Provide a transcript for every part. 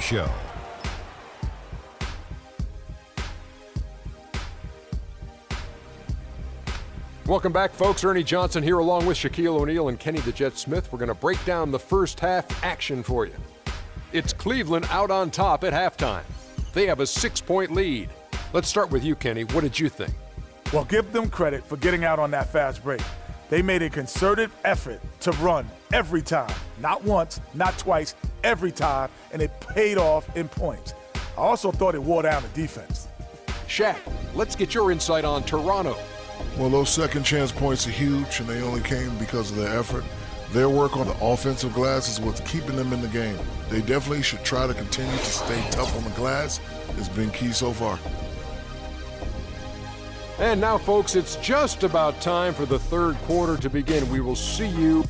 Show. Welcome back, folks. Ernie Johnson here along with Shaquille O'Neal and Kenny the Jet Smith. We're going to break down the first half action for you. It's Cleveland out on top at halftime. They have a 6-point lead. Let's start with you, Kenny. What did you think? Well, give them credit for getting out on that fast break. They made a concerted effort to run every time. Not once, not twice, every time, and it paid off in points. I also thought it wore down the defense. Shaq, let's get your insight on Toronto. Well, those second chance points are huge, and they only came because of their effort. Their work on the offensive glass is what's keeping them in the game. They definitely should try to continue to stay tough on the glass. It's been key so far. And now, folks, it's just about time for the third quarter to begin. We will see you.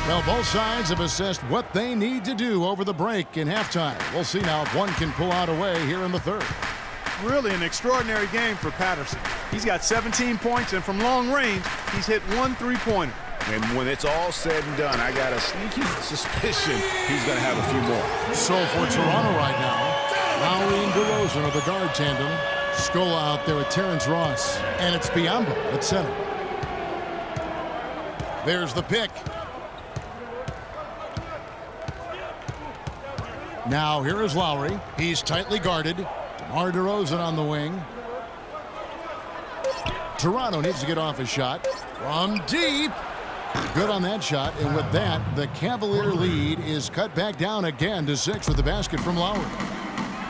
Well, both sides have assessed what they need to do over the break in halftime. We'll see now if one can pull out a way here in the third. Really an extraordinary game for Patterson. He's got 17 points, and from long range, he's hit 1 3-pointer. And when it's all said and done, I got a sneaky suspicion he's going to have a few more. So for Toronto right now, Lowry and DeRozan are the guard tandem. Scola out there with Terrence Ross. And it's Biyombo at center. There's the pick. Now here is Lowry. He's tightly guarded. DeMar DeRozan on the wing. Toronto needs to get off his shot. From deep. Good on that shot. And with that, the Cavalier lead is cut back down again to 6 with the basket from Lowry.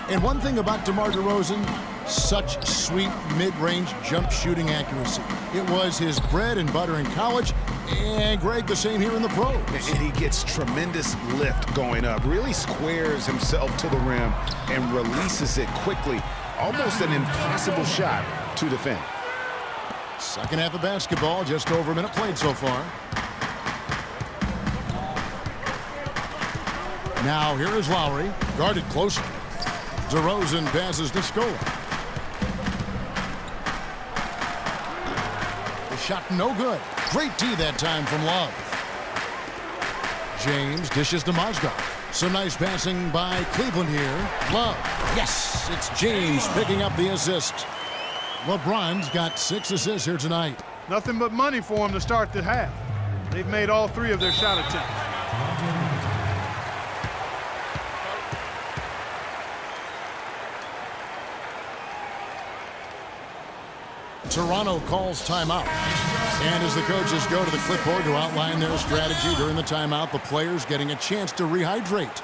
And one thing about DeMar DeRozan, such sweet mid-range jump shooting accuracy. It was his bread and butter in college, and Greg, the same here in the pros. And he gets tremendous lift going up, really squares himself to the rim and releases it quickly. Almost an impossible shot to defend. Second half of basketball, just over a minute played so far. Now here is Lowry, guarded closely. DeRozan passes to Scola. The shot no good. Great D that time from Love. James dishes to Mozgov. Some nice passing by Cleveland here. Love. Yes, it's James picking up the assist. LeBron's got 6 assists here tonight. Nothing but money for him to start the half. They've made all 3 of their shot attempts. Toronto calls timeout. And as the coaches go to the clipboard to outline their strategy during the timeout, the players getting a chance to rehydrate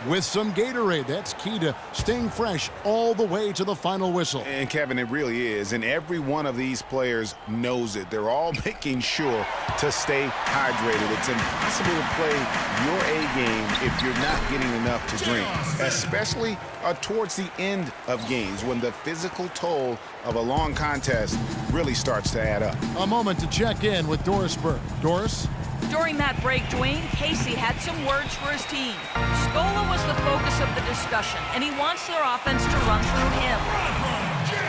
with some Gatorade. That's key to staying fresh all the way to the final whistle. And Kevin, it really is. And every one of these players knows it. They're all making sure to stay hydrated. It's impossible to play your A game if you're not getting enough to drink, especially towards the end of games when the physical toll of a long contest really starts to add up. A moment to check in with Doris Burke. Doris? During that break, Dwayne Casey had some words for his team. Scola was the focus of the discussion, and he wants their offense to run through him.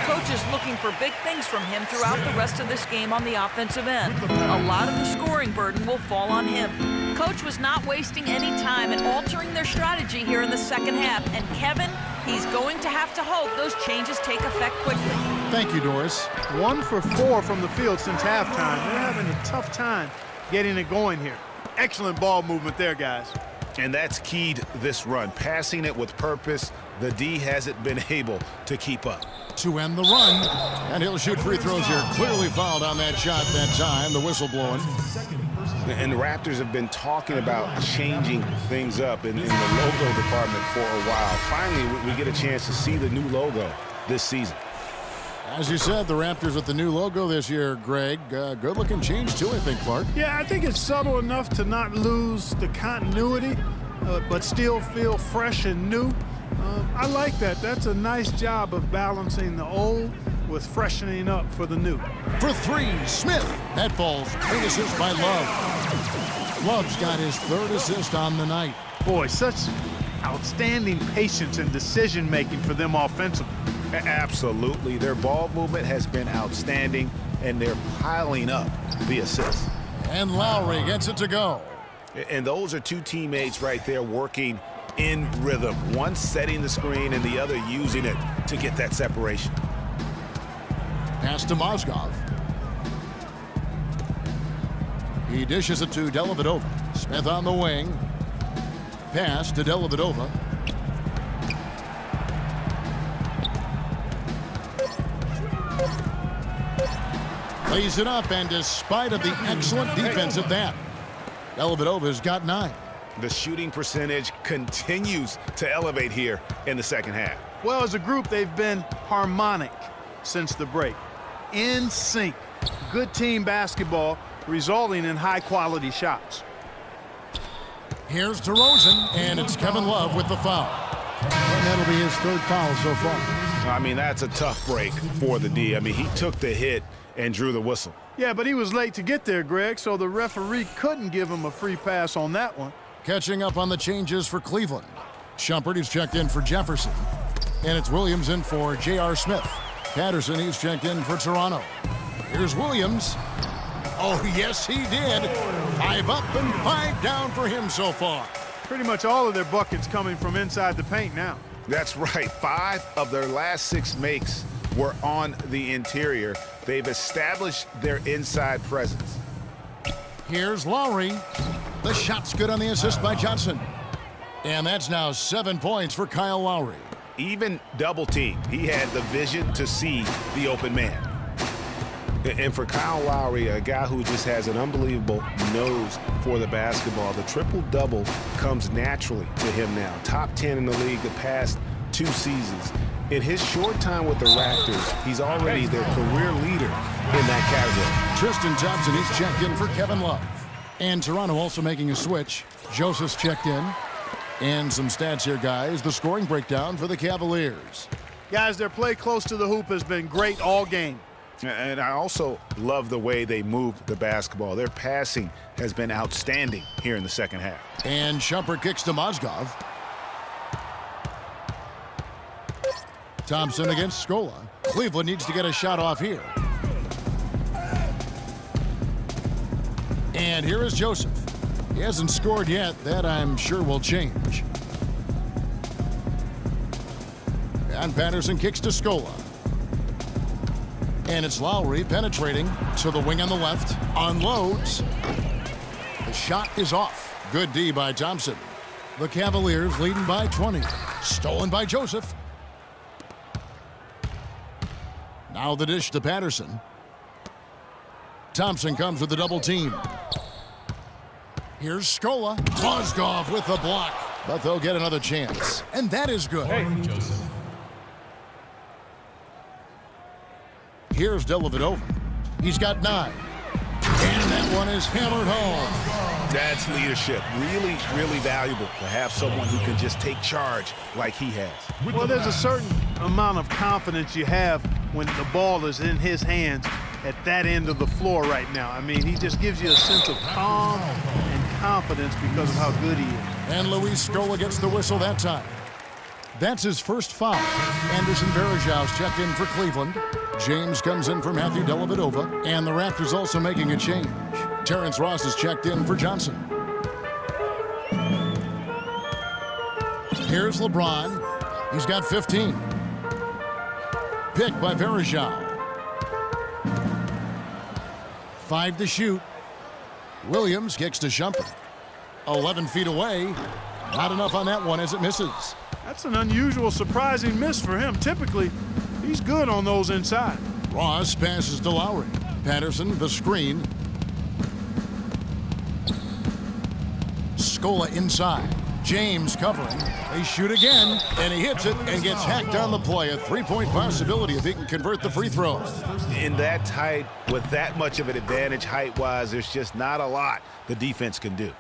Coach is looking for big things from him throughout the rest of this game on the offensive end. A lot of the scoring burden will fall on him. Coach was not wasting any time in altering their strategy here in the second half, and Kevin, he's going to have to hope those changes take effect quickly. Thank you, Doris. 1 for 4 from the field since halftime. They're having a tough time getting it going here. Excellent ball movement there, guys. And that's keyed this run. Passing it with purpose, the D hasn't been able to keep up. To end the run, and he'll shoot free throws here. Clearly fouled on that shot that time, the whistle blowing. And the Raptors have been talking about changing things up in the logo department for a while. Finally, we get a chance to see the new logo this season. As you said, the Raptors with the new logo this year, Greg. Good-looking change, too, I think, Clark. Yeah, I think it's subtle enough to not lose the continuity, but still feel fresh and new. I like that. That's a nice job of balancing the old with freshening up for the new. For 3, Smith. That falls. Great assist by Love. Love's got his 3rd assist on the night. Boy, such outstanding patience and decision-making for them offensively. Absolutely. Their ball movement has been outstanding, and they're piling up the assists. And Lowry gets it to go. And those are two teammates right there working in rhythm. One setting the screen and the other using it to get that separation. Pass to Mozgov. He dishes it to Dellavedova. Smith on the wing. Pass to Dellavedova. Lays it up, and despite of the excellent defense at that, Dellavedova's got 9. The shooting percentage continues to elevate here in the second half. Well, as a group, they've been harmonic since the break. In sync. Good team basketball resulting in high-quality shots. Here's DeRozan, and it's Kevin Love with the foul. And that'll be his 3rd foul so far. I mean, that's a tough break for the D. I mean, he took the hit and drew the whistle. Yeah, but he was late to get there, Greg, so the referee couldn't give him a free pass on that one. Catching up on the changes for Cleveland. Shumpert, he's checked in for Jefferson. And it's Williams in for J.R. Smith. Patterson, he's checked in for Toronto. Here's Williams. Oh, yes, he did. 5 up and 5 down for him so far. Pretty much all of their buckets coming from inside the paint now. That's right. 5 of their last 6 makes were on the interior. They've established their inside presence. Here's Lowry. The shot's good on the assist by Johnson. And that's now 7 points for Kyle Lowry. Even double team, he had the vision to see the open man. And for Kyle Lowry, a guy who just has an unbelievable nose for the basketball, the triple-double comes naturally to him now. Top 10 in the league the past 2 seasons. In his short time with the Raptors, he's already their career leader in that category. Tristan Thompson, he's checked in for Kevin Love. And Toronto also making a switch. Joseph's checked in. And some stats here, guys. The scoring breakdown for the Cavaliers. Guys, their play close to the hoop has been great all game. And I also love the way they moved the basketball. Their passing has been outstanding here in the second half. And Shumpert kicks to Mozgov. Thompson against Scola. Cleveland needs to get a shot off here. And here is Joseph. He hasn't scored yet. That, I'm sure, will change. And Patterson kicks to Scola. And it's Lowry penetrating to the wing on the left. Unloads. The shot is off. Good D by Thompson. The Cavaliers leading by 20. Stolen by Joseph. Now the dish to Patterson. Thompson comes with the double team. Here's Scola. Mozgov with the block. But they'll get another chance. And that is good. Joseph. Here's Dellavedova. He's got 9. And that one is hammered home. That's leadership. Really, really valuable to have someone who can just take charge like he has. Well, there's a certain amount of confidence you have when the ball is in his hands at that end of the floor right now. I mean, he just gives you a sense of calm and confidence because of how good he is. And Luis Scola gets the whistle that time. That's his first foul. Anderson Varejau's checked in for Cleveland. James comes in for Matthew Dellavedova. And the Raptors also making a change. Terrence Ross is checked in for Johnson. Here's LeBron. He's got 15. Picked by Varejao. 5 to shoot. Williams kicks to Shumpert. 11 feet away. Not enough on that one as it misses. That's an unusual, surprising miss for him. Typically, he's good on those inside. Ross passes to Lowry. Patterson, the screen. Scola inside. James covering. They shoot again, and he hits it and gets hacked on the play. A 3-point possibility if he can convert the free throws. In that tight, with that much of an advantage height-wise, there's just not a lot the defense can do.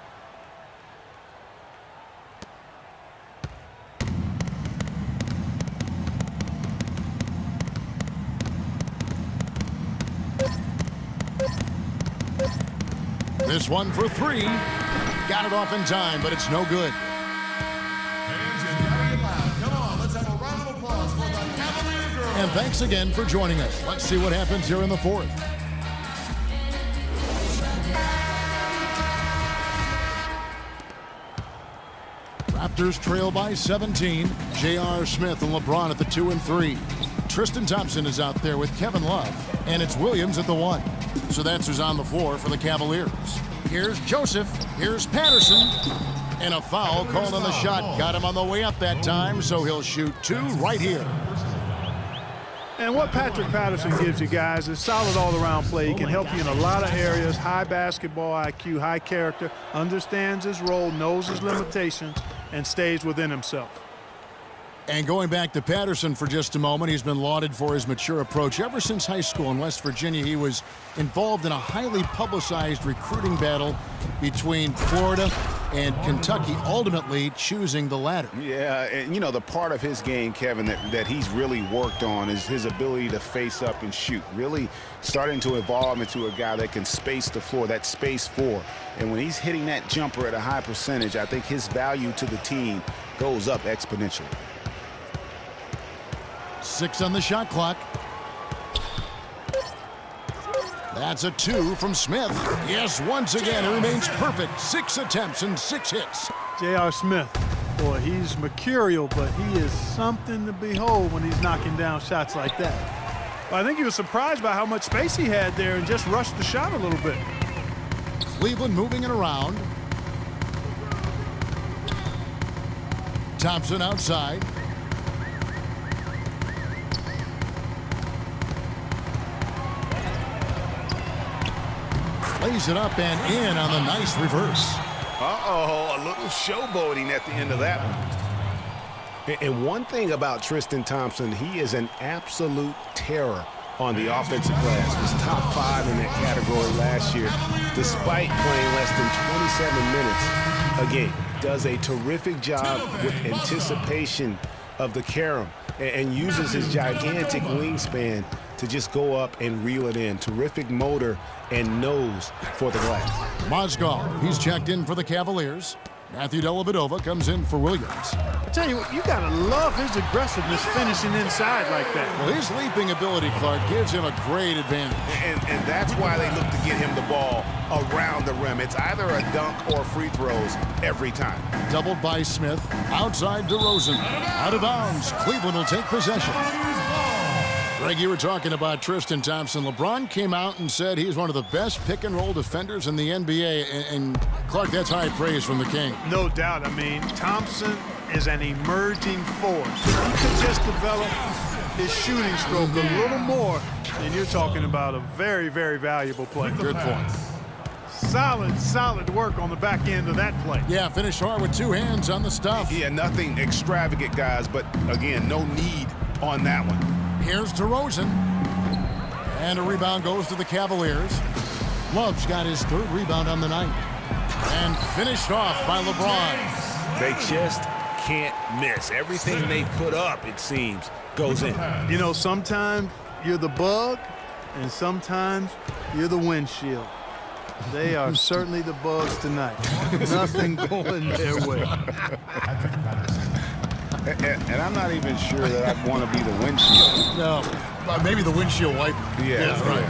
This one for 3. Got it off in time, but it's no good. Hands and gotta get loud. Come on, let's have a round of applause for the Cavalier girls. And thanks again for joining us. Let's see what happens here in the fourth. Raptors trail by 17. J.R. Smith and LeBron at the 2 and 3. Tristan Thompson is out there with Kevin Love, and it's Williams at the 1. So that's who's on the floor for the Cavaliers. Here's Joseph. Here's Patterson. And a foul called on the shot. Got him on the way up that time, so he'll shoot 2 right here. And what Patrick Patterson gives you guys is solid all-around play. He can help you in a lot of areas. High basketball IQ, high character, understands his role, knows his limitations, and stays within himself. And going back to Patterson for just a moment, he's been lauded for his mature approach. Ever since high school in West Virginia, he was involved in a highly publicized recruiting battle between Florida and Kentucky, ultimately choosing the latter. Yeah, and you know, the part of his game, Kevin, that he's really worked on is his ability to face up and shoot. Really starting to evolve into a guy that can space the floor, that space 4. And when he's hitting that jumper at a high percentage, I think his value to the team goes up exponentially. 6 on the shot clock. That's a 2 from Smith. Yes, once again, it remains perfect. 6 attempts and 6 hits. J.R. Smith, boy, he's mercurial, but he is something to behold when he's knocking down shots like that. Well, I think he was surprised by how much space he had there and just rushed the shot a little bit. Cleveland moving it around. Thompson outside. Lays it up and in on the nice reverse. Uh-oh, a little showboating at the end of that one. And one thing about Tristan Thompson, he is an absolute terror on the offensive glass. Was top 5 in that category last year, despite playing less than 27 minutes a game. Does a terrific job with anticipation of the carom and uses his gigantic wingspan to just go up and reel it in. Terrific motor and nose for the glass. Mozgov, he's checked in for the Cavaliers. Matthew Dellavedova comes in for Williams. I tell you what, you got to love his aggressiveness finishing inside like that. Well, his leaping ability, Clark, gives him a great advantage. And that's why they look to get him the ball around the rim. It's either a dunk or free throws every time. Doubled by Smith. Outside DeRozan. Out of bounds. Cleveland will take possession. Greg, you were talking about Tristan Thompson. LeBron came out and said he's one of the best pick-and-roll defenders in the NBA. And Clark, that's high praise from the King. No doubt. I mean, Thompson is an emerging force. If he could just develop his shooting stroke a little more, then you're talking about a very, very valuable play. Good point. Solid work on the back end of that play. Yeah, finished hard with 2 hands on the stuff. Yeah, nothing extravagant, guys, but again, no need on that one. Here's DeRozan. And a rebound goes to the Cavaliers. Love's got his 3rd rebound on the night. And finished off by LeBron. They just can't miss. Everything they put up, it seems, goes in. You know, sometimes you're the bug, and sometimes you're the windshield. They are certainly the bugs tonight. Nothing going their way. And I'm not even sure that I'd want to be the windshield. No, maybe the windshield wiper. Yeah, right.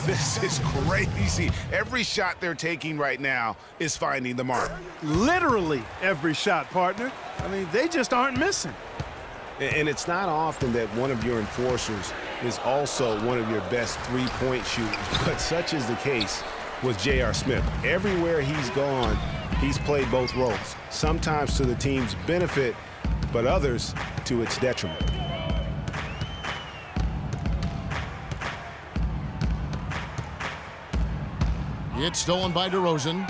This is crazy. Every shot they're taking right now is finding the mark. Literally every shot, partner. I mean, they just aren't missing. And it's not often that one of your enforcers is also one of your best three-point shooters, but such is the case with J.R. Smith. Everywhere he's gone, he's played both roles, sometimes to the team's benefit, but others to its detriment. It's stolen by DeRozan.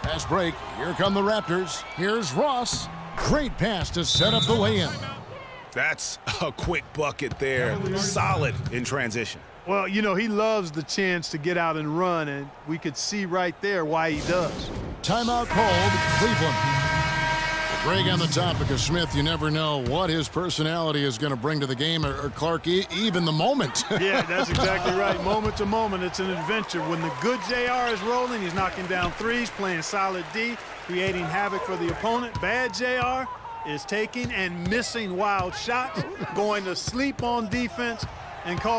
Pass break. Here come the Raptors. Here's Ross. Great pass to set up the lay-in. That's a quick bucket there. Solid in transition. Well, you know, he loves the chance to get out and run, and we could see right there why he does. Timeout called, Cleveland. Greg, on the topic of Smith, you never know what his personality is going to bring to the game, or Clark, even the moment. Yeah, that's exactly right. Moment to moment, it's an adventure. When the good JR is rolling, he's knocking down threes, playing solid D, creating havoc for the opponent. Bad JR, is taking and missing wild shots, going to sleep on defense, and cause